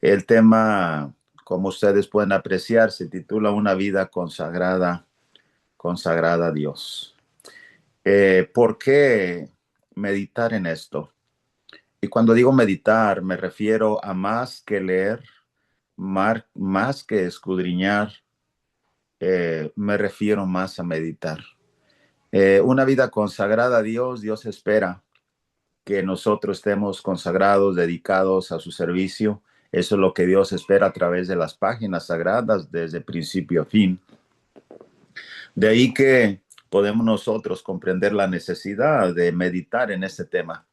El tema, como ustedes pueden apreciar, se titula Una vida consagrada, consagrada a Dios. ¿Por qué meditar en esto? Y cuando digo meditar, me refiero a más que leer, más que escudriñar, me refiero más a meditar. Una vida consagrada a Dios, Dios espera que nosotros estemos consagrados, dedicados a su servicio. Eso es lo que Dios espera a través de las páginas sagradas desde principio a fin. De ahí que podemos nosotros comprender la necesidad de meditar en este tema.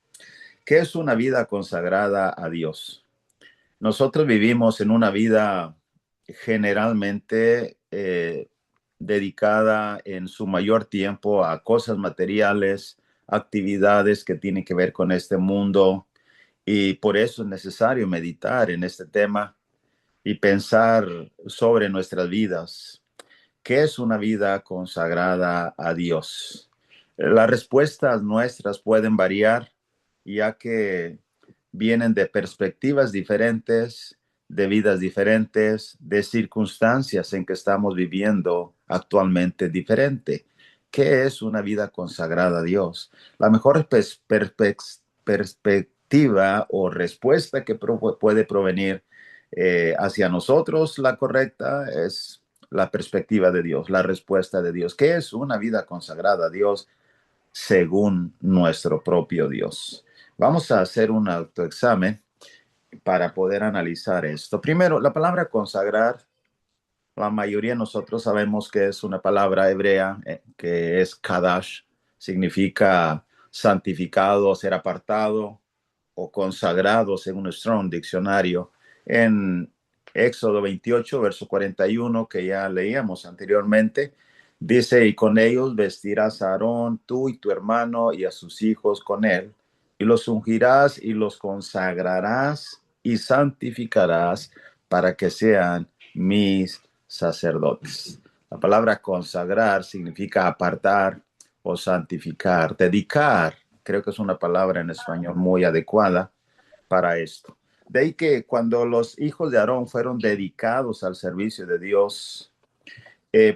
¿Qué es una vida consagrada a Dios? Nosotros vivimos en una vida generalmente dedicada en su mayor tiempo a cosas materiales, actividades que tienen que ver con este mundo, y por eso es necesario meditar en este tema y pensar sobre nuestras vidas. ¿Qué es una vida consagrada a Dios? Las respuestas nuestras pueden variar, ya que vienen de perspectivas diferentes, de vidas diferentes, de circunstancias en que estamos viviendo actualmente diferente. ¿Qué es una vida consagrada a Dios? La mejor perspectiva o respuesta que puede provenir hacia nosotros, la correcta, es la perspectiva de Dios, la respuesta de Dios. ¿Qué es una vida consagrada a Dios según nuestro propio Dios? Vamos a hacer un autoexamen para poder analizar esto. Primero, la palabra consagrar, la mayoría de nosotros sabemos que es una palabra hebrea que es kadash, significa santificado, ser apartado o consagrado según Strong Diccionario. En Éxodo 28, verso 41, que ya leíamos anteriormente, dice: y con ellos vestirás a Aarón, tú y tu hermano, y a sus hijos con él, y los ungirás y los consagrarás y santificarás para que sean mis sacerdotes. La palabra consagrar significa apartar o santificar, dedicar. Creo que es una palabra en español muy adecuada para esto. De ahí que cuando los hijos de Aarón fueron dedicados al servicio de Dios,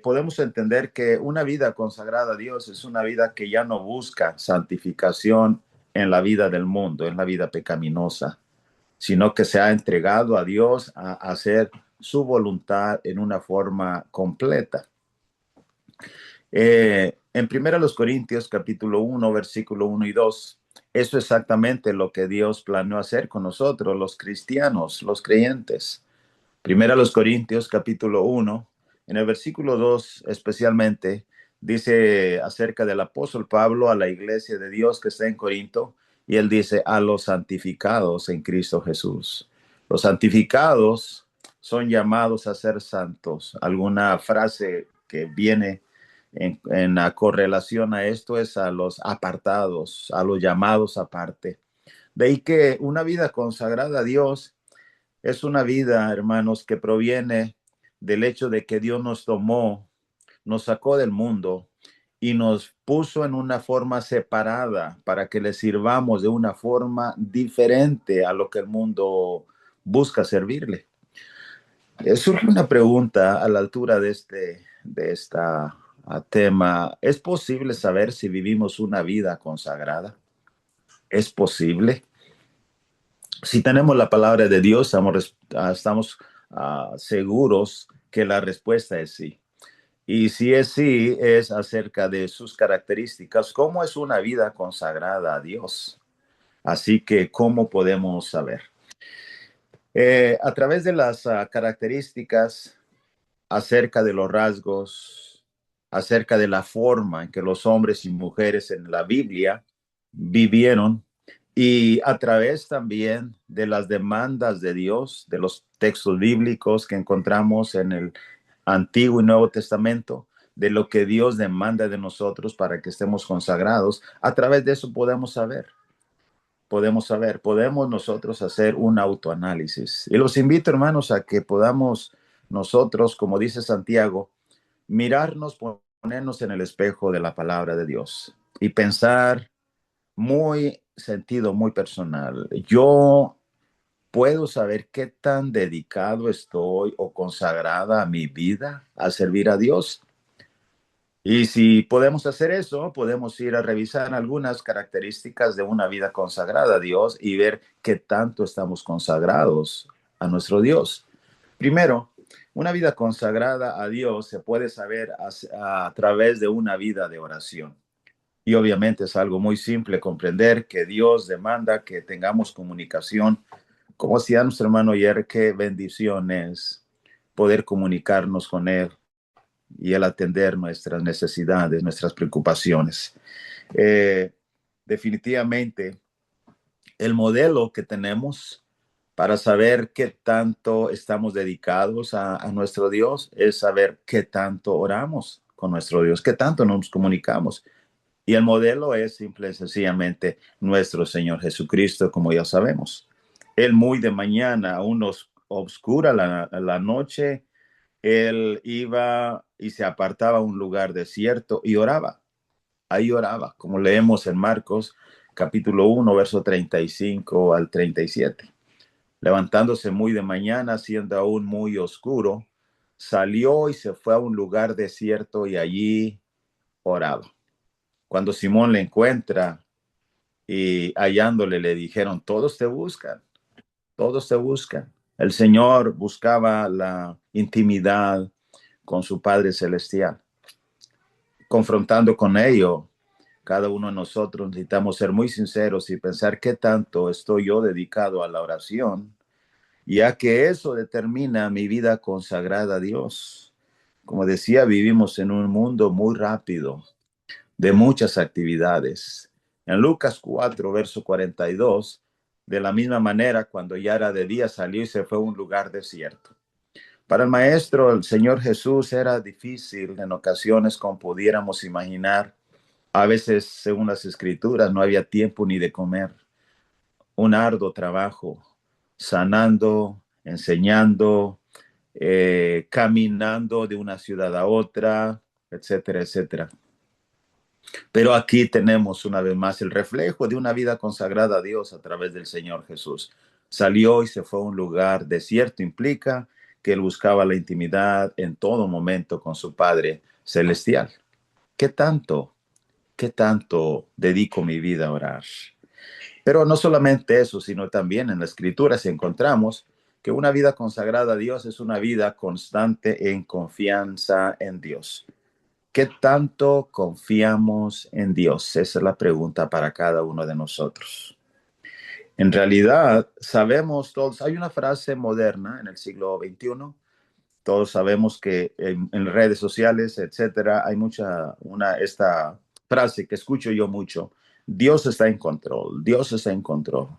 podemos entender que una vida consagrada a Dios es una vida que ya no busca santificación en la vida del mundo, en la vida pecaminosa, sino que se ha entregado a Dios a hacer su voluntad en una forma completa. En 1 Corintios capítulo 1, versículo 1 y 2, eso es exactamente lo que Dios planeó hacer con nosotros, los cristianos, los creyentes. 1 Corintios capítulo 1, en el versículo 2 especialmente, dice acerca del apóstol Pablo a la iglesia de Dios que está en Corinto, y él dice: a los santificados en Cristo Jesús. Los santificados son llamados a ser santos. Alguna frase que viene en la correlación a esto es a los apartados, a los llamados aparte. De ahí que una vida consagrada a Dios es una vida, hermanos, que proviene del hecho de que Dios nos tomó, nos sacó del mundo y nos puso en una forma separada para que le sirvamos de una forma diferente a lo que el mundo busca servirle. Surge una pregunta a la altura de esta tema. ¿Es posible saber si vivimos una vida consagrada? ¿Es posible? Si tenemos la palabra de Dios, estamos seguros que la respuesta es sí. Y si es sí, es acerca de sus características. ¿Cómo es una vida consagrada a Dios? Así que, ¿cómo podemos saber? A través de las características, acerca de los rasgos, acerca de la forma en que los hombres y mujeres en la Biblia vivieron, y a través también de las demandas de Dios, de los textos bíblicos que encontramos en el Antiguo y Nuevo Testamento, de lo que Dios demanda de nosotros para que estemos consagrados. A través de eso podemos nosotros hacer un autoanálisis. Y los invito, hermanos, a que podamos nosotros, como dice Santiago, mirarnos, ponernos en el espejo de la palabra de Dios y pensar muy sentido, muy personal. Yo puedo saber qué tan dedicado estoy o consagrada a mi vida a servir a Dios. Y si podemos hacer eso, podemos ir a revisar algunas características de una vida consagrada a Dios y ver qué tanto estamos consagrados a nuestro Dios. Primero, una vida consagrada a Dios se puede saber a través de una vida de oración. Y obviamente es algo muy simple comprender que Dios demanda que tengamos comunicación. Como decía nuestro hermano ayer, qué bendición es poder comunicarnos con Él y Él atender nuestras necesidades, nuestras preocupaciones. Eh, Definitivamente, el modelo que tenemos para saber qué tanto estamos dedicados a nuestro Dios es saber qué tanto oramos con nuestro Dios, qué tanto nos comunicamos. Y el modelo es simple y sencillamente nuestro Señor Jesucristo, como ya sabemos. Él muy de mañana, aún oscura la noche, él iba y se apartaba a un lugar desierto y oraba. Ahí oraba, como leemos en Marcos capítulo 1, verso 35 al 37. Levantándose muy de mañana, siendo aún muy oscuro, salió y se fue a un lugar desierto y allí oraba. Cuando Simón le encuentra y hallándole le dijeron, todos te buscan. El Señor buscaba la intimidad con su Padre Celestial. Confrontando con ello, cada uno de nosotros necesitamos ser muy sinceros y pensar qué tanto estoy yo dedicado a la oración, ya que eso determina mi vida consagrada a Dios. Como decía, vivimos en un mundo muy rápido, de muchas actividades. En Lucas 4, verso 42, de la misma manera, cuando ya era de día, salió y se fue a un lugar desierto. Para el maestro, el Señor Jesús era difícil en ocasiones, como pudiéramos imaginar. A veces, según las escrituras, no había tiempo ni de comer. Un arduo trabajo, sanando, enseñando, caminando de una ciudad a otra, etcétera, etcétera. Pero aquí tenemos una vez más el reflejo de una vida consagrada a Dios a través del Señor Jesús. Salió y se fue a un lugar desierto, implica que él buscaba la intimidad en todo momento con su Padre Celestial. ¿Qué tanto, qué tanto dedico mi vida a orar? Pero no solamente eso, sino también en la Escritura si encontramos que una vida consagrada a Dios es una vida constante en confianza en Dios. ¿Qué tanto confiamos en Dios? Esa es la pregunta para cada uno de nosotros. En realidad, sabemos todos, hay una frase moderna en el siglo XXI, todos sabemos que en redes sociales, etcétera, hay esta frase que escucho yo mucho, Dios está en control, Dios está en control.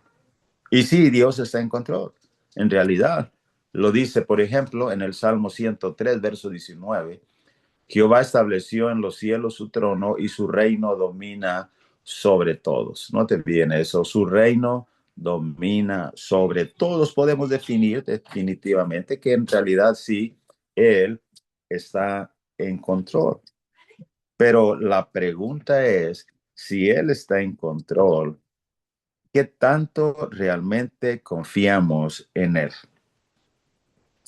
Y sí, Dios está en control. En realidad, lo dice, por ejemplo, en el Salmo 103, verso 19, Jehová estableció en los cielos su trono y su reino domina sobre todos. No te viene eso, su reino domina sobre todos. Podemos definir definitivamente que en realidad sí, Él está en control. Pero la pregunta es, si Él está en control, ¿qué tanto realmente confiamos en Él?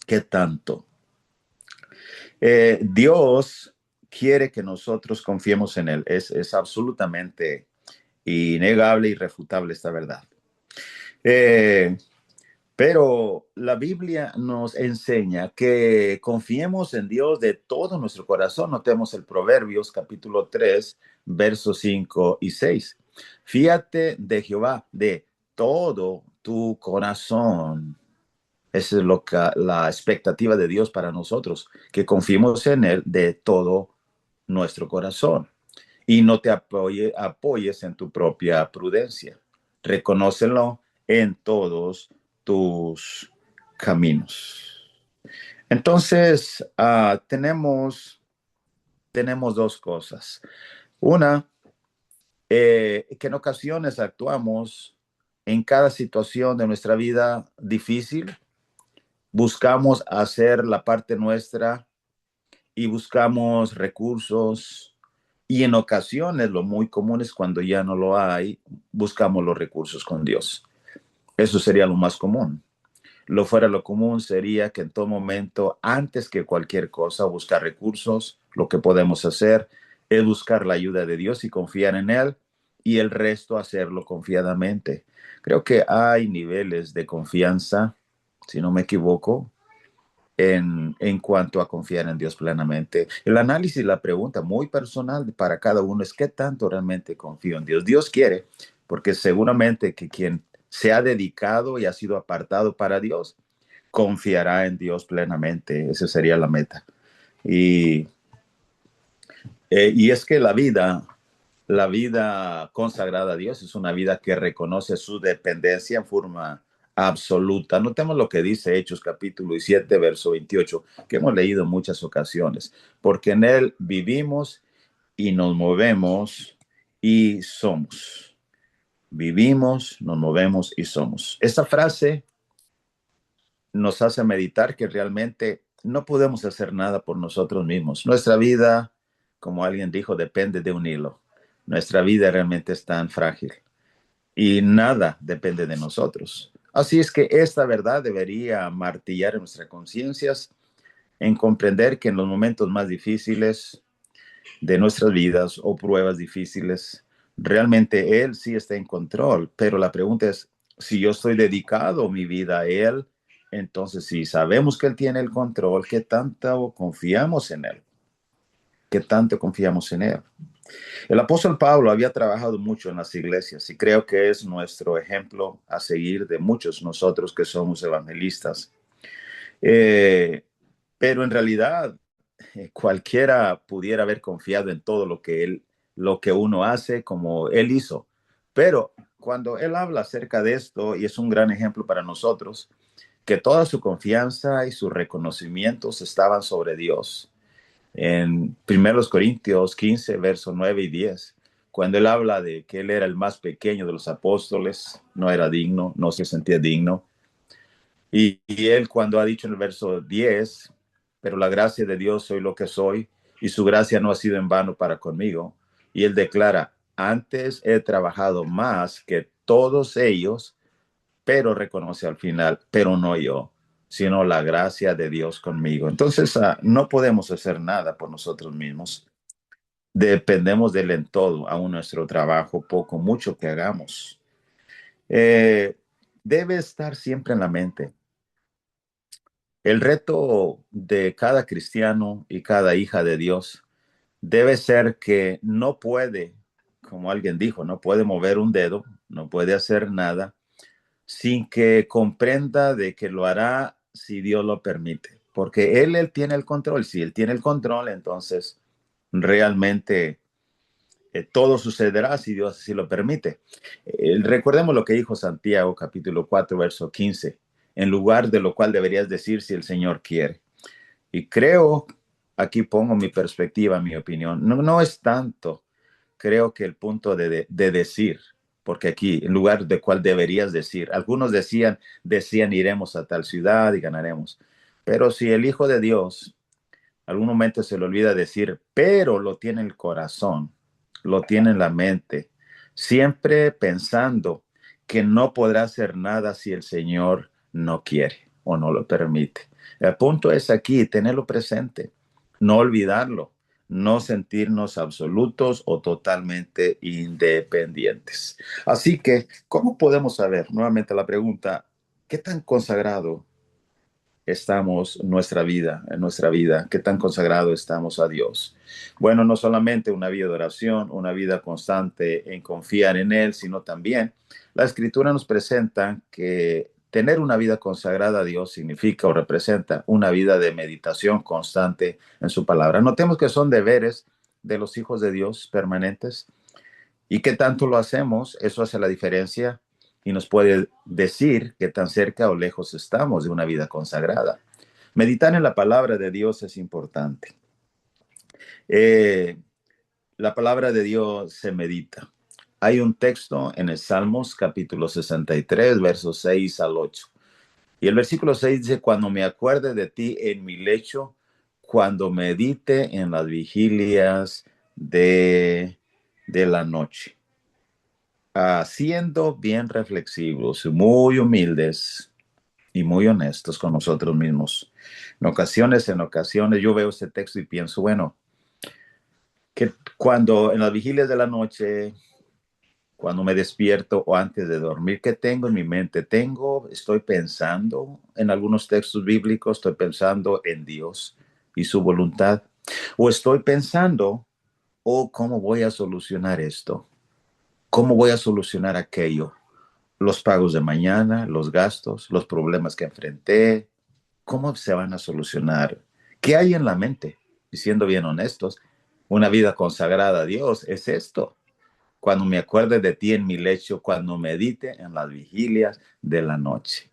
¿Qué tanto? Dios quiere que nosotros confiemos en Él. Es absolutamente innegable, irrefutable esta verdad. Eh, pero la Biblia nos enseña que confiemos en Dios de todo nuestro corazón. Notemos el Proverbios capítulo 3, versos 5 y 6. Fíate de Jehová de todo tu corazón. Esa es la expectativa de Dios para nosotros, que confiemos en Él de todo nuestro corazón y no te apoyes en tu propia prudencia. Reconócelo en todos tus caminos. Entonces, tenemos dos cosas. Una, que en ocasiones actuamos en cada situación de nuestra vida difícil, buscamos hacer la parte nuestra y buscamos recursos y en ocasiones lo muy común es cuando ya no lo hay, buscamos los recursos con Dios. Eso sería lo más común. Lo fuera lo común sería que en todo momento, antes que cualquier cosa, buscar recursos. Lo que podemos hacer es buscar la ayuda de Dios y confiar en Él, y el resto hacerlo confiadamente. Creo que hay niveles de confianza, si no me equivoco, en cuanto a confiar en Dios plenamente. El análisis, la pregunta muy personal para cada uno es: ¿qué tanto realmente confío en Dios? Dios quiere, porque seguramente que quien se ha dedicado y ha sido apartado para Dios, confiará en Dios plenamente. Esa sería la meta. Y, y es que la vida consagrada a Dios es una vida que reconoce su dependencia en forma absoluta. Notemos lo que dice Hechos capítulo 7, verso 28, que hemos leído en muchas ocasiones: porque en Él vivimos y nos movemos y somos. Vivimos, nos movemos y somos. Esta frase nos hace meditar que realmente no podemos hacer nada por nosotros mismos. Nuestra vida, como alguien dijo, depende de un hilo. Nuestra vida realmente es tan frágil y nada depende de nosotros. Así es que esta verdad debería martillar en nuestras conciencias, en comprender que en los momentos más difíciles de nuestras vidas o pruebas difíciles, realmente Él sí está en control. Pero la pregunta es: si yo estoy dedicado mi vida a Él, entonces si sabemos que Él tiene el control, ¿qué tanto confiamos en Él? ¿Qué tanto confiamos en Él? El apóstol Pablo había trabajado mucho en las iglesias y creo que es nuestro ejemplo a seguir de muchos nosotros que somos evangelistas. Eh, pero en realidad cualquiera pudiera haber confiado en todo lo que uno hace como él hizo. Pero cuando él habla acerca de esto, y es un gran ejemplo para nosotros, que toda su confianza y sus reconocimientos estaban sobre Dios. En 1 Corintios 15, versos 9 y 10, cuando él habla de que él era el más pequeño de los apóstoles, no era digno, no se sentía digno. Y él cuando ha dicho en el verso 10, pero la gracia de Dios soy lo que soy, y su gracia no ha sido en vano para conmigo. Y él declara: antes he trabajado más que todos ellos, pero reconoce al final: pero no yo, sino la gracia de Dios conmigo. Entonces, no podemos hacer nada por nosotros mismos. Dependemos de él en todo, aún nuestro trabajo, poco, mucho que hagamos. Eh, Debe estar siempre en la mente. El reto de cada cristiano y cada hija de Dios debe ser que no puede, como alguien dijo, no puede mover un dedo, no puede hacer nada sin que comprenda de que lo hará si Dios lo permite. Porque él tiene el control. Si él tiene el control, entonces realmente todo sucederá si Dios así lo permite. Recordemos lo que dijo Santiago capítulo 4, verso 15: en lugar de lo cual deberías decir: si el Señor quiere. Y creo, aquí pongo mi perspectiva, mi opinión, no es tanto, creo que el punto de decir, porque aquí, en lugar de cuál deberías decir, algunos decían iremos a tal ciudad y ganaremos. Pero si el Hijo de Dios algún momento se le olvida decir, pero lo tiene en el corazón, lo tiene en la mente, siempre pensando que no podrá hacer nada si el Señor no quiere o no lo permite. El punto es aquí tenerlo presente, no olvidarlo, no sentirnos absolutos o totalmente independientes. Así que, ¿cómo podemos saber? Nuevamente la pregunta: ¿qué tan consagrado estamos en nuestra vida, qué tan consagrado estamos a Dios? Bueno, no solamente una vida de oración, una vida constante en confiar en Él, sino también la Escritura nos presenta que tener una vida consagrada a Dios significa o representa una vida de meditación constante en su palabra. Notemos que son deberes de los hijos de Dios permanentes, y qué tanto lo hacemos, eso hace la diferencia y nos puede decir qué tan cerca o lejos estamos de una vida consagrada. Meditar en la palabra de Dios es importante. Eh, la palabra de Dios se medita. Hay un texto en el Salmos capítulo 63, versos 6 al 8. Y el versículo 6 dice: cuando me acuerde de ti en mi lecho, cuando medite en las vigilias de la noche. Siendo bien reflexivos, muy humildes, y muy honestos con nosotros mismos. En ocasiones yo veo este texto y pienso, bueno, que cuando en las vigilias de la noche, cuando me despierto o antes de dormir, ¿qué tengo en mi mente? Estoy pensando en algunos textos bíblicos, estoy pensando en Dios y su voluntad, o estoy pensando, oh, ¿cómo voy a solucionar esto? ¿Cómo voy a solucionar aquello? Los pagos de mañana, los gastos, los problemas que enfrenté, ¿cómo se van a solucionar? ¿Qué hay en la mente? Y siendo bien honestos, una vida consagrada a Dios es esto. Cuando me acuerde de ti en mi lecho, cuando medite en las vigilias de la noche.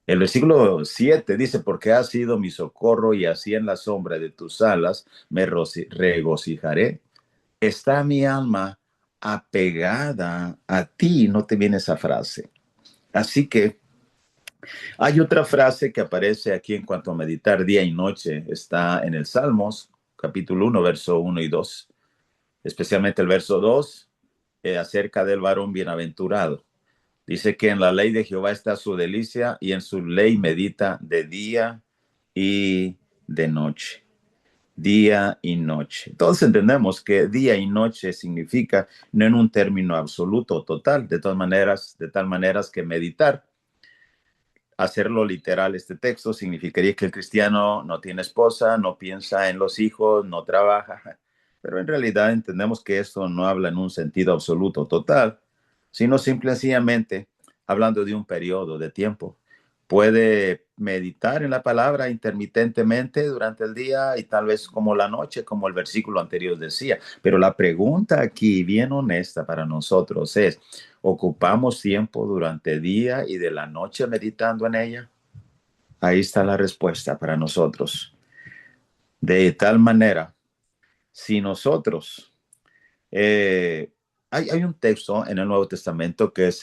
El versículo 7 dice, porque has sido mi socorro y así en la sombra de tus alas me regocijaré. Está mi alma apegada a ti, no te viene esa frase. Así que hay otra frase que aparece aquí en cuanto a meditar día y noche, está en el Salmos, capítulo 1, verso 1 y 2, especialmente el verso 2, acerca del varón bienaventurado. Dice que en la ley de Jehová está su delicia y en su ley medita de día y de noche. Día y noche. Todos entendemos que día y noche significa no en un término absoluto o total, de tal maneras que meditar, hacerlo literal este texto, significaría que el cristiano no tiene esposa, no piensa en los hijos, no trabaja, pero en realidad entendemos que esto no habla en un sentido absoluto total, sino simple y sencillamente hablando de un periodo de tiempo. Puede meditar en la palabra intermitentemente durante el día y tal vez como la noche, como el versículo anterior decía. Pero la pregunta aquí, bien honesta para nosotros, es, ¿ocupamos tiempo durante el día y de la noche meditando en ella? Ahí está la respuesta para nosotros. De tal manera, si nosotros, hay un texto en el Nuevo Testamento que es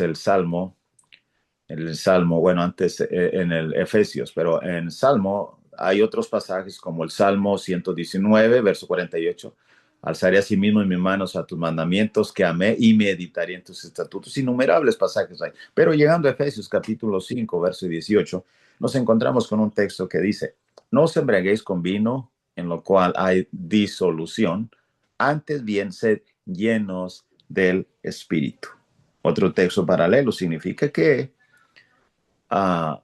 bueno, antes en el Efesios, pero en Salmo hay otros pasajes como el Salmo 119, verso 48. Alzaré a sí mismo en mis manos a tus mandamientos que amé y meditaré en tus estatutos. Innumerables pasajes hay. Pero llegando a Efesios capítulo 5, verso 18, nos encontramos con un texto que dice, no os embriaguéis con vino en lo cual hay disolución, antes bien sed llenos del Espíritu. Otro texto paralelo significa que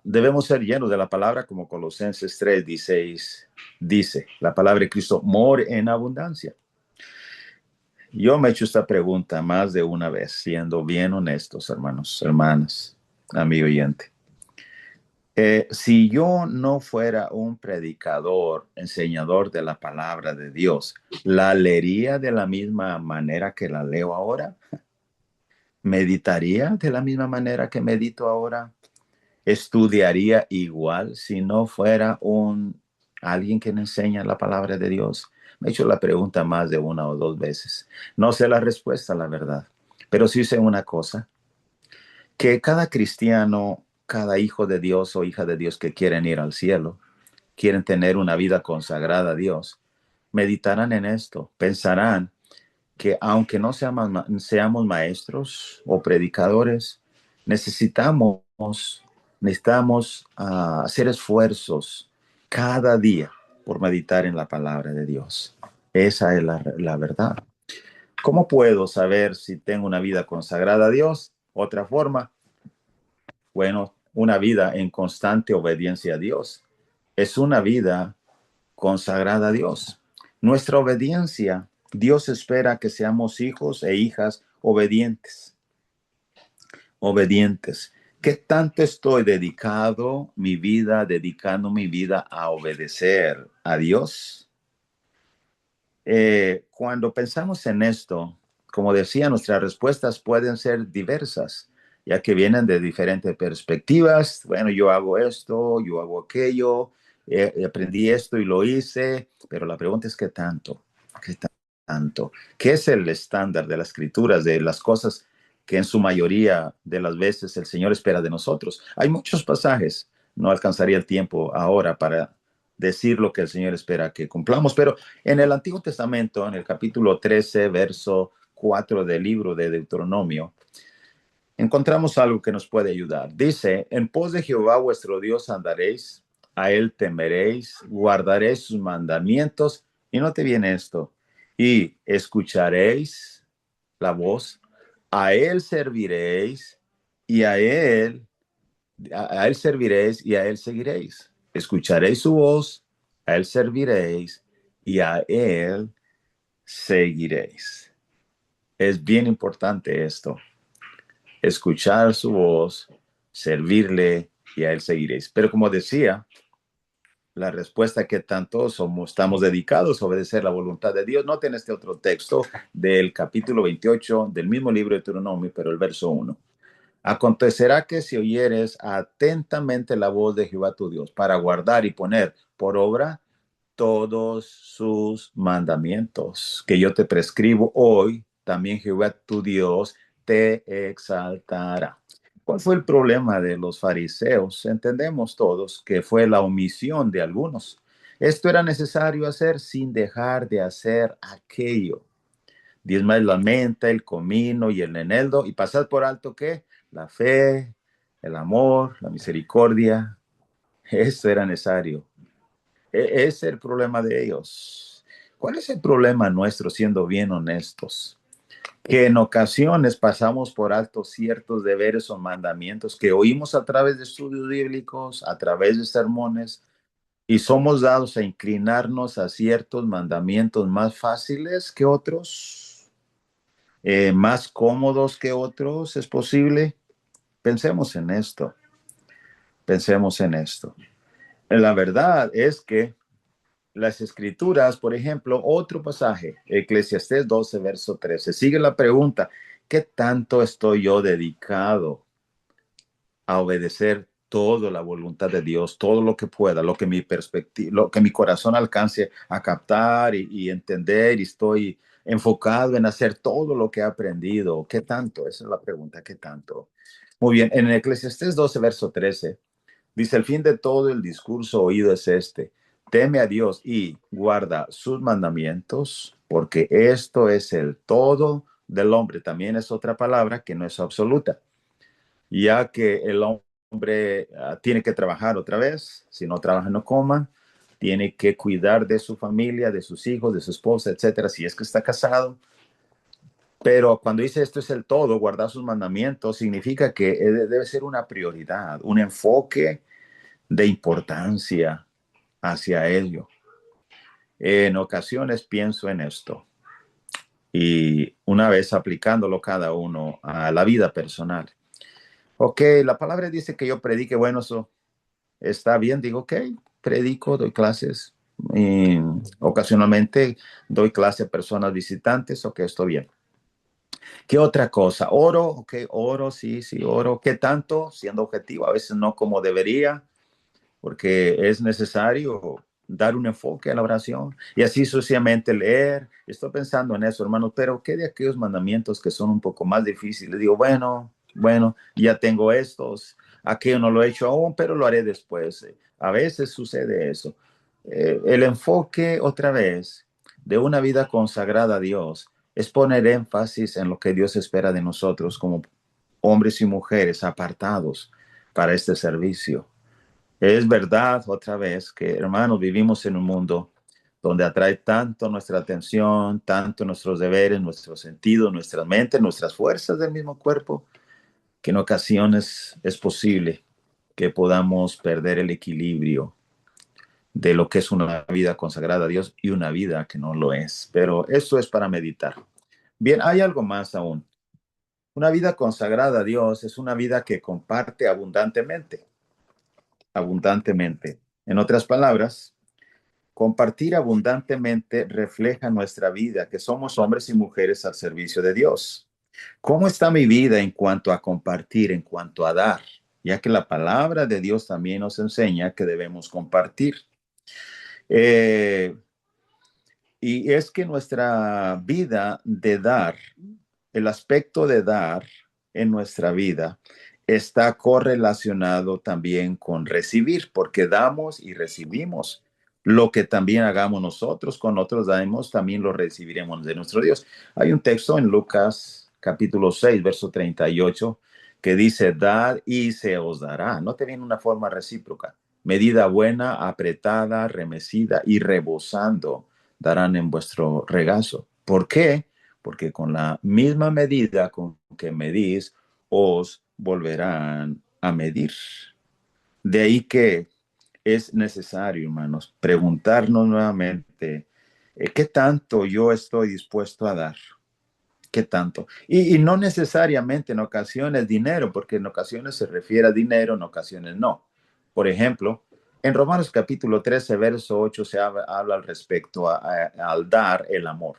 debemos ser llenos de la palabra como Colosenses 3:16 dice, la palabra de Cristo, more en abundancia. Yo me he hecho esta pregunta más de una vez, siendo bien honestos, hermanos, hermanas, amigo oyente. Si yo no fuera un predicador, enseñador de la palabra de Dios, ¿la leería de la misma manera que la leo ahora? ¿Meditaría de la misma manera que medito ahora? ¿Estudiaría igual si no fuera alguien que me enseña la palabra de Dios? Me he hecho la pregunta más de una o dos veces. No sé la respuesta, la verdad, pero sí sé una cosa, que cada cristiano, cada hijo de Dios o hija de Dios que quieren ir al cielo, quieren tener una vida consagrada a Dios, meditarán en esto, pensarán que aunque no seamos maestros o predicadores, necesitamos, hacer esfuerzos cada día por meditar en la palabra de Dios. Esa es la verdad. ¿Cómo puedo saber si tengo una vida consagrada a Dios? Otra forma, bueno, una vida en constante obediencia a Dios. Es una vida consagrada a Dios. Nuestra obediencia, Dios espera que seamos hijos e hijas obedientes. Obedientes. ¿Qué tanto estoy dedicando mi vida a obedecer a Dios? Cuando pensamos en esto, como decía, nuestras respuestas pueden ser diversas, ya que vienen de diferentes perspectivas. Bueno, yo hago esto, yo hago aquello, aprendí esto y lo hice, pero la pregunta es ¿qué tanto? ¿Qué tanto? ¿Qué es el estándar de las escrituras, de las cosas que en su mayoría de las veces el Señor espera de nosotros? Hay muchos pasajes, no alcanzaría el tiempo ahora para decir lo que el Señor espera que cumplamos, pero en el Antiguo Testamento, en el capítulo 13, verso 4 del libro de Deuteronomio, encontramos algo que nos puede ayudar. Dice, en pos de Jehová vuestro Dios andaréis, a él temeréis, guardaréis sus mandamientos, y no te viene esto, y escucharéis la voz, a él serviréis, y a él serviréis y a él seguiréis. Escucharéis su voz, a él serviréis y a él seguiréis. Es bien importante esto. Escuchar su voz, servirle y a él seguiréis. Pero como decía, la respuesta que tanto estamos dedicados a obedecer la voluntad de Dios. Noten este otro texto del capítulo 28 del mismo libro de Deuteronomio, pero el verso 1. Acontecerá que si oyeres atentamente la voz de Jehová tu Dios para guardar y poner por obra todos sus mandamientos que yo te prescribo hoy, también Jehová tu Dios te exaltará. ¿Cuál fue el problema de los fariseos? Entendemos todos que fue la omisión de algunos. Esto era necesario hacer sin dejar de hacer aquello. Diezmar la menta, el comino y el eneldo, y pasar por alto ¿qué? La fe, el amor, la misericordia. Eso era necesario. Ese es el problema de ellos. ¿Cuál es el problema nuestro, siendo bien honestos? Que en ocasiones pasamos por alto ciertos deberes o mandamientos que oímos a través de estudios bíblicos, a través de sermones, y somos dados a inclinarnos a ciertos mandamientos más fáciles que otros, más cómodos que otros, es posible. Pensemos en esto, pensemos en esto. La verdad es que las escrituras, por ejemplo, otro pasaje, Eclesiastés 12, verso 13, sigue la pregunta, ¿qué tanto estoy yo dedicado a obedecer toda la voluntad de Dios, todo lo que pueda, lo que mi perspectiva, lo que mi corazón alcance a captar y entender, y estoy enfocado en hacer todo lo que he aprendido? ¿Qué tanto? Esa es la pregunta, ¿qué tanto? Muy bien, en Eclesiastés 12, verso 13, dice, el fin de todo el discurso oído es este, teme a Dios y guarda sus mandamientos, porque esto es el todo del hombre. También es otra palabra que no es absoluta, ya que el hombre tiene que trabajar otra vez, si no trabaja no coma, tiene que cuidar de su familia, de sus hijos, de su esposa, etcétera, si es que está casado. Pero cuando dice esto es el todo, guardar sus mandamientos, significa que debe ser una prioridad, un enfoque de importancia hacia ello. En ocasiones pienso en esto y una vez aplicándolo cada uno a la vida personal. Ok, la palabra dice que yo predique, bueno, eso está bien, digo, ok, predico, doy clases, y ocasionalmente doy clase a personas visitantes, ok, estoy bien. ¿Qué otra cosa? Oro, ok, oro, sí, sí, oro. ¿Qué tanto? Siendo objetivo, a veces no como debería, porque es necesario dar un enfoque a la oración y así sucesivamente leer. Estoy pensando en eso, hermano, pero ¿qué de aquellos mandamientos que son un poco más difíciles? Digo, bueno, ya tengo estos, aquello no lo he hecho aún, pero lo haré después. A veces sucede eso. El enfoque otra vez de una vida consagrada a Dios es poner énfasis en lo que Dios espera de nosotros como hombres y mujeres apartados para este servicio. Es verdad, otra vez, que hermanos, vivimos en un mundo donde atrae tanto nuestra atención, tanto nuestros deberes, nuestros sentidos, nuestras mentes, nuestras fuerzas del mismo cuerpo, que en ocasiones es posible que podamos perder el equilibrio de lo que es una vida consagrada a Dios y una vida que no lo es. Pero eso es para meditar. Bien, hay algo más aún. Una vida consagrada a Dios es una vida que comparte abundantemente, abundantemente. En otras palabras, compartir abundantemente refleja nuestra vida, que somos hombres y mujeres al servicio de Dios. ¿Cómo está mi vida en cuanto a compartir, en cuanto a dar? Ya que la palabra de Dios también nos enseña que debemos compartir. Eh, y es que nuestra vida de dar, el aspecto de dar en nuestra vida está correlacionado también con recibir, porque damos y recibimos. Lo que también hagamos nosotros con otros damos, también lo recibiremos de nuestro Dios. Hay un texto en Lucas capítulo 6, verso 38, que dice, dad y se os dará. No te viene una forma recíproca. Medida buena, apretada, remecida y rebosando darán en vuestro regazo. ¿Por qué? Porque con la misma medida con que medís, os volverán a medir. De ahí que es necesario, hermanos, preguntarnos nuevamente, ¿qué tanto yo estoy dispuesto a dar? ¿Qué tanto? Y no necesariamente en ocasiones dinero, porque en ocasiones se refiere a dinero, en ocasiones no. Por ejemplo, en Romanos capítulo 13, verso 8 se habla al respecto al dar el amor.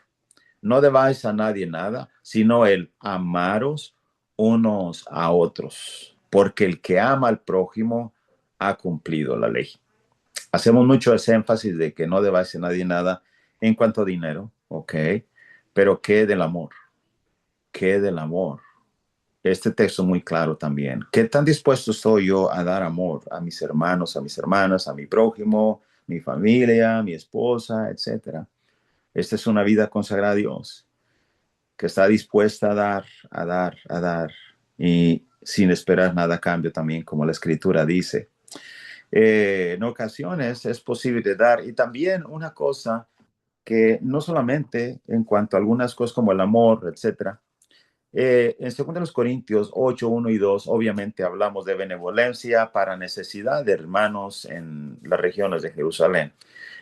No debáis a nadie nada, sino el amaros unos a otros, porque el que ama al prójimo ha cumplido la ley. Hacemos mucho ese énfasis de que no debáis a nadie nada en cuanto a dinero, ok, pero ¿qué del amor? ¿Qué del amor? Este texto muy claro también. ¿Qué tan dispuesto estoy yo a dar amor a mis hermanos, a mis hermanas, a mi prójimo, mi familia, mi esposa, etcétera? Esta es una vida consagrada a Dios, que está dispuesta a dar, a dar, a dar, y sin esperar nada a cambio también, como la Escritura dice. En ocasiones es posible dar, y también una cosa que no solamente en cuanto a algunas cosas como el amor, etcétera. En 2 Corintios 8, 1 y 2, obviamente hablamos de benevolencia para necesidad de hermanos en las regiones de Jerusalén.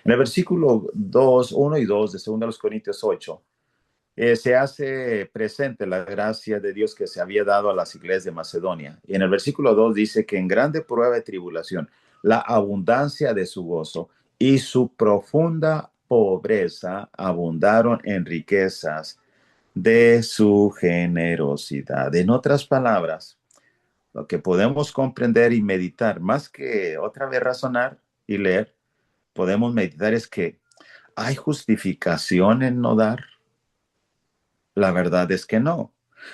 En el versículo 2, 1 y 2 de 2 Corintios 8, se hace presente la gracia de Dios que se había dado a las iglesias de Macedonia. Y en el versículo 2 dice que en grande prueba de tribulación, la abundancia de su gozo y su profunda pobreza abundaron en riquezas de su generosidad. En otras palabras, lo que podemos comprender y meditar, más que otra vez razonar y leer, podemos meditar es que hay justificación en no dar. La verdad es que no.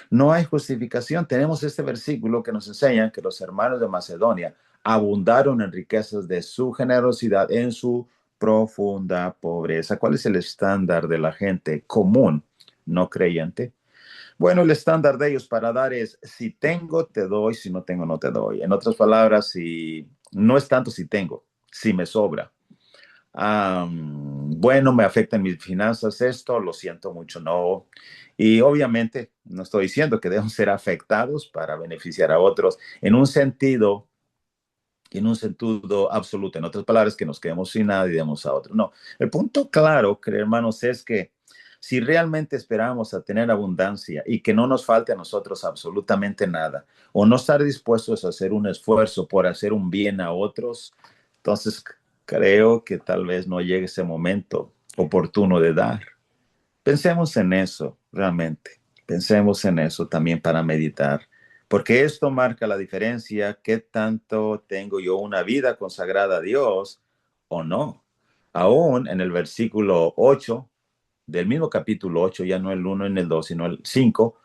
No hay justificación. Tenemos este versículo que nos enseña que los hermanos de Macedonia abundaron en riquezas de su generosidad en su profunda pobreza. ¿Cuál es el estándar de la gente común, no creyente? Bueno, el estándar de ellos para dar es, si tengo, te doy, si no tengo, no te doy. En otras palabras, si no es tanto si tengo, si me sobra. Bueno, me afecta en mis finanzas esto, lo siento mucho, no. Y obviamente no estoy diciendo que deben ser afectados para beneficiar a otros en un sentido absoluto. En otras palabras, que nos quedemos sin nada y demos a otros. No, el punto claro, hermanos, es que si realmente esperamos a tener abundancia y que no nos falte a nosotros absolutamente nada, o no estar dispuestos a hacer un esfuerzo por hacer un bien a otros, entonces creo que tal vez no llegue ese momento oportuno de dar. Pensemos en eso realmente. Pensemos en eso también para meditar, porque esto marca la diferencia, qué tanto tengo yo una vida consagrada a Dios o no. Aún en el versículo 8 del mismo capítulo 8, ya no el 1 en el 2, sino el 5,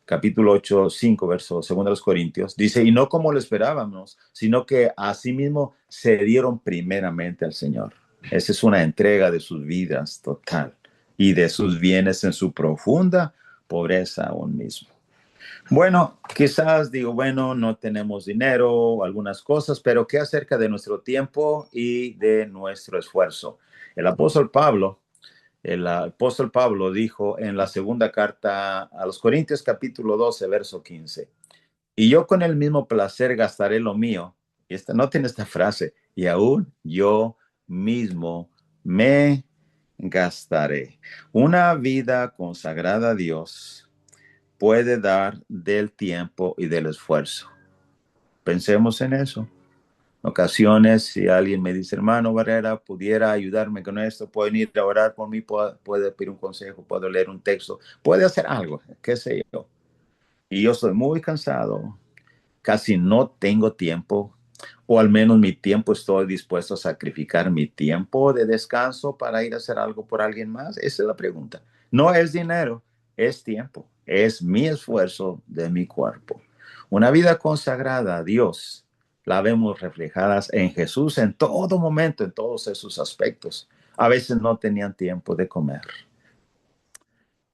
capítulo 8, 5, verso 2 de los Corintios, dice, y no como lo esperábamos, sino que asimismo se dieron primeramente al Señor. Esa es una entrega de sus vidas total y de sus bienes en su profunda pobreza aún mismo. Bueno, quizás digo, bueno, no tenemos dinero, algunas cosas, pero ¿qué acerca de nuestro tiempo y de nuestro esfuerzo? El apóstol Pablo dijo en la segunda carta a los Corintios capítulo 12, verso 15, y yo con el mismo placer gastaré lo mío. Y noten esta frase, y aún yo mismo me gastaré. Una vida consagrada a Dios puede dar del tiempo y del esfuerzo. Pensemos en eso. En ocasiones, si alguien me dice, hermano Barrera, pudiera ayudarme con esto, pueden ir a orar por mí, puede pedir un consejo, puedo leer un texto, puede hacer algo, qué sé yo. Y yo estoy muy cansado, casi no tengo tiempo, o al menos mi tiempo estoy dispuesto a sacrificar mi tiempo de descanso para ir a hacer algo por alguien más. Esa es la pregunta. No es dinero, es tiempo, es mi esfuerzo de mi cuerpo. Una vida consagrada a Dios la vemos reflejadas en Jesús en todo momento, en todos esos aspectos. A veces no tenían tiempo de comer.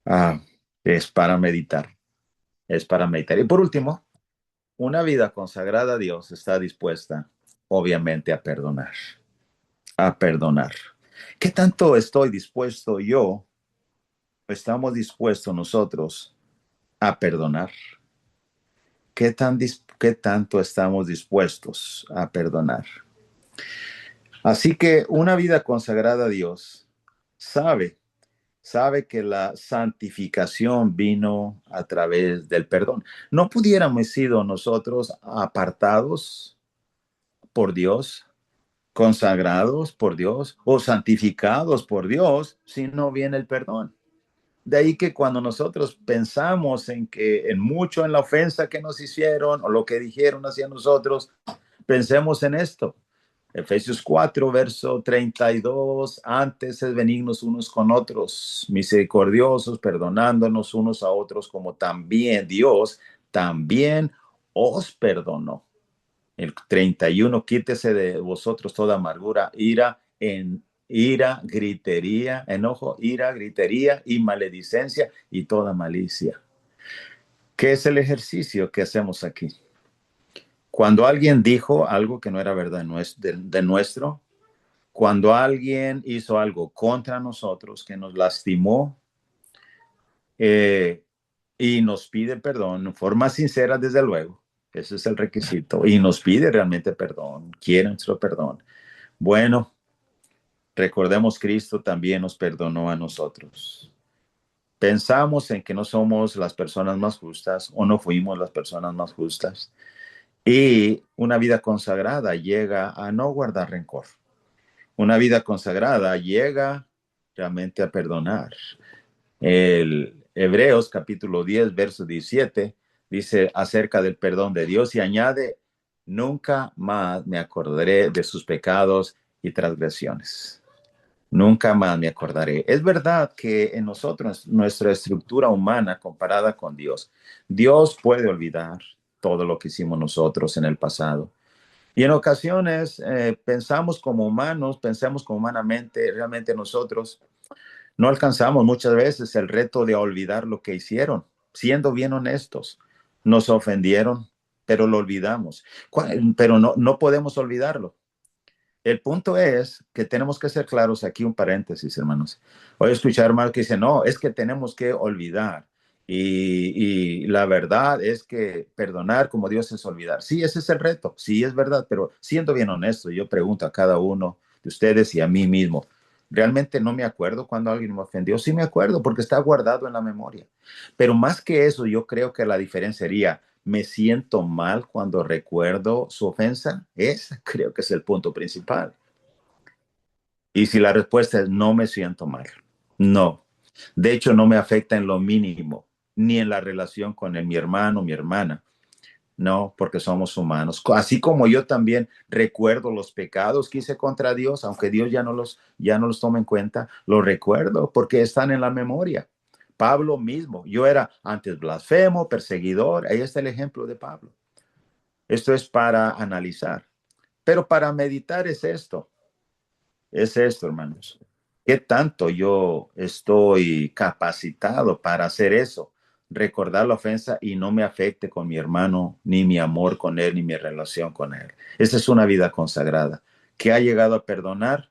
Ah, es para meditar, es para meditar. Y por último, Una vida consagrada a Dios está dispuesta, obviamente, a perdonar, a perdonar. ¿Qué tanto estoy dispuesto yo, estamos dispuestos nosotros a perdonar? ¿Qué tanto estamos dispuestos a perdonar? Así que una vida consagrada a Dios sabe que la santificación vino a través del perdón. No pudiéramos sido nosotros apartados por Dios, consagrados por Dios o santificados por Dios si no viene el perdón. De ahí que cuando nosotros pensamos en mucho en la ofensa que nos hicieron o lo que dijeron hacia nosotros, pensemos en esto. Efesios 4, verso 32, antes es benignos unos con otros, misericordiosos, perdonándonos unos a otros, como también Dios también os perdonó. El 31, quítese de vosotros toda amargura, ira, gritería, enojo, ira, gritería y maledicencia y toda malicia. ¿Qué es el ejercicio que hacemos aquí? Cuando alguien dijo algo que no era verdad de nuestro, cuando alguien hizo algo contra nosotros que nos lastimó y nos pide perdón, en forma sincera, desde luego, ese es el requisito, y nos pide realmente perdón, quiere nuestro perdón. Bueno, recordemos, Cristo también nos perdonó a nosotros. Pensamos en que no somos las personas más justas o no fuimos las personas más justas. Y una vida consagrada llega a no guardar rencor. Una vida consagrada llega realmente a perdonar. El Hebreos capítulo 10, verso 17, dice acerca del perdón de Dios y añade, nunca más me acordaré de sus pecados y transgresiones. Nunca más me acordaré. Es verdad que en nosotros, nuestra estructura humana comparada con Dios, Dios puede olvidar todo lo que hicimos nosotros en el pasado. Y en ocasiones pensamos como humanos, pensamos como humanamente, realmente nosotros no alcanzamos muchas veces el reto de olvidar lo que hicieron, siendo bien honestos. Nos ofendieron, pero lo olvidamos. Pero no podemos olvidarlo. El punto es que tenemos que ser claros aquí, un paréntesis, hermanos. Voy a escuchar hermanos que dicen, no, es que tenemos que olvidar. Y la verdad es que perdonar como Dios es olvidar. Sí, ese es el reto, sí es verdad, pero siendo bien honesto, yo pregunto a cada uno de ustedes y a mí mismo, ¿realmente no me acuerdo cuando alguien me ofendió? Sí me acuerdo porque está guardado en la memoria. Pero más que eso, yo creo que la diferencia sería, me siento mal cuando recuerdo su ofensa. Ese creo que es el punto principal. Y si la respuesta es no me siento mal, no. De hecho, no me afecta en lo mínimo, ni en la relación con mi hermano, mi hermana. No, porque somos humanos. Así como yo también recuerdo los pecados que hice contra Dios, aunque Dios ya no los toma en cuenta, los recuerdo porque están en la memoria. Pablo mismo, yo era antes blasfemo, perseguidor. Ahí está el ejemplo de Pablo. Esto es para analizar, pero para meditar es esto, hermanos. ¿Qué tanto yo estoy capacitado para hacer eso? Recordar la ofensa y no me afecte con mi hermano, ni mi amor con él, ni mi relación con él. Esa es una vida consagrada, que ha llegado a perdonar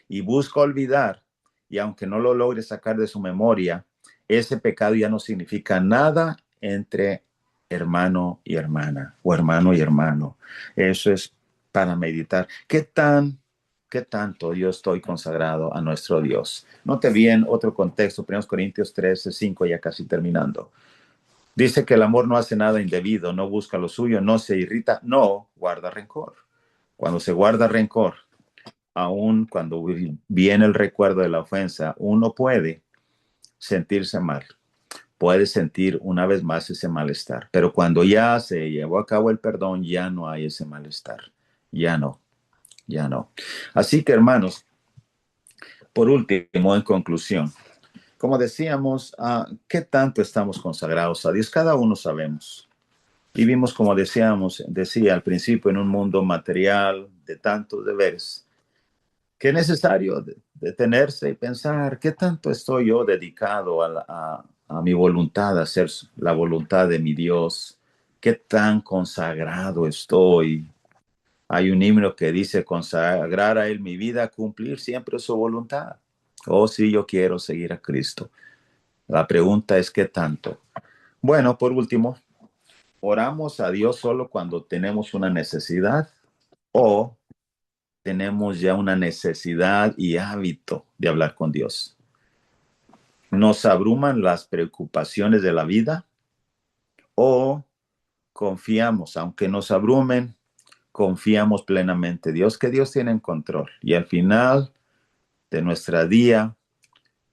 y busca olvidar, y aunque no lo logre sacar de su memoria, ese pecado ya no significa nada entre hermano y hermana, o hermano y hermano. Eso es para meditar. ¿Qué tanto yo estoy consagrado a nuestro Dios? Note bien otro contexto, 1 Corintios 13, 5, ya casi terminando. Dice que el amor no hace nada indebido, no busca lo suyo, no se irrita, no guarda rencor. Cuando se guarda rencor, aun cuando viene el recuerdo de la ofensa, uno puede sentirse mal, puede sentir una vez más ese malestar, pero cuando ya se llevó a cabo el perdón, ya no hay ese malestar, ya no, ya no. Así que hermanos, por último, en conclusión, como decíamos, ¿qué tanto estamos consagrados a Dios? Cada uno sabemos. Vivimos, como decía al principio, en un mundo material de tantos deberes, que es necesario detenerse y pensar, ¿qué tanto estoy yo dedicado a mi voluntad, a hacer la voluntad de mi Dios? ¿Qué tan consagrado estoy? Hay un himno que dice consagrar a Él mi vida, cumplir siempre su voluntad. Oh, sí, yo quiero seguir a Cristo. La pregunta es ¿qué tanto? Bueno, por último, ¿oramos a Dios solo cuando tenemos una necesidad o tenemos ya una necesidad y hábito de hablar con Dios? ¿Nos abruman las preocupaciones de la vida o confiamos, aunque nos abrumen, confiamos plenamente en Dios, que Dios tiene en control? Y al final de nuestra día,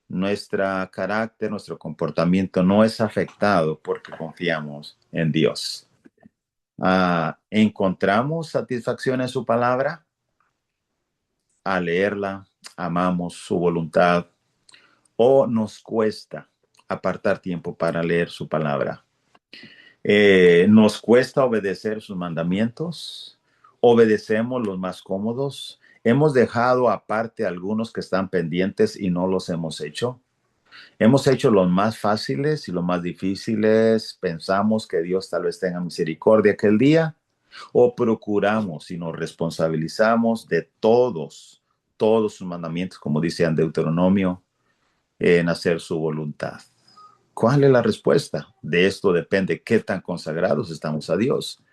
nuestro carácter, nuestro comportamiento no es afectado porque confiamos en Dios. ¿Encontramos satisfacción en su palabra? Al leerla, amamos su voluntad o nos cuesta apartar tiempo para leer su palabra. Nos cuesta obedecer sus mandamientos, obedecemos los más cómodos, hemos dejado aparte algunos que están pendientes y no los hemos hecho. Hemos hecho los más fáciles y los más difíciles. Pensamos que Dios tal vez tenga misericordia aquel día o procuramos y nos responsabilizamos de todos sus mandamientos, como dice en Deuteronomio, en hacer su voluntad. ¿Cuál es la respuesta? De esto depende qué tan consagrados estamos a Dios.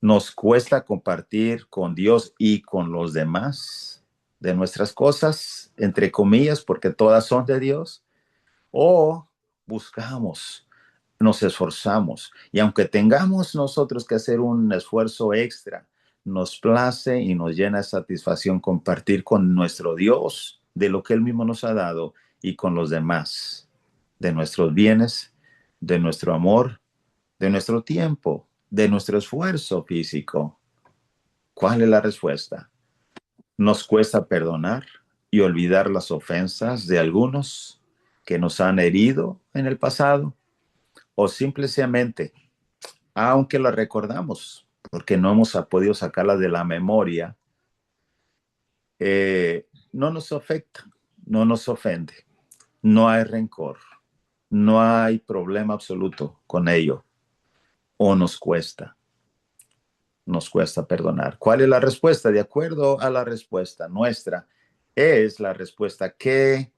Nos cuesta compartir con Dios y con los demás de nuestras cosas, entre comillas, porque todas son de Dios, o buscamos, nos esforzamos. Y aunque tengamos nosotros que hacer un esfuerzo extra, nos place y nos llena de satisfacción compartir con nuestro Dios de lo que Él mismo nos ha dado y con los demás, de nuestros bienes, de nuestro amor, de nuestro tiempo, de nuestro esfuerzo físico. ¿Cuál es la respuesta? Nos cuesta perdonar y olvidar las ofensas de algunos que nos han herido en el pasado, o simplemente, aunque las recordamos, porque no hemos podido sacarlas de la memoria, no nos afecta, no nos ofende, no hay rencor, no hay problema absoluto con ello, o nos cuesta perdonar. ¿Cuál es la respuesta? De acuerdo a la respuesta nuestra, es la respuesta que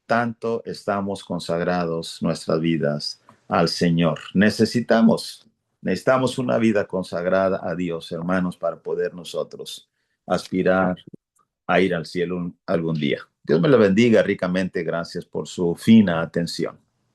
tanto estamos consagrados nuestras vidas al Señor. Necesitamos una vida consagrada a Dios, hermanos, para poder nosotros aspirar a ir al cielo algún día. Dios me lo bendiga ricamente. Gracias por su fina atención.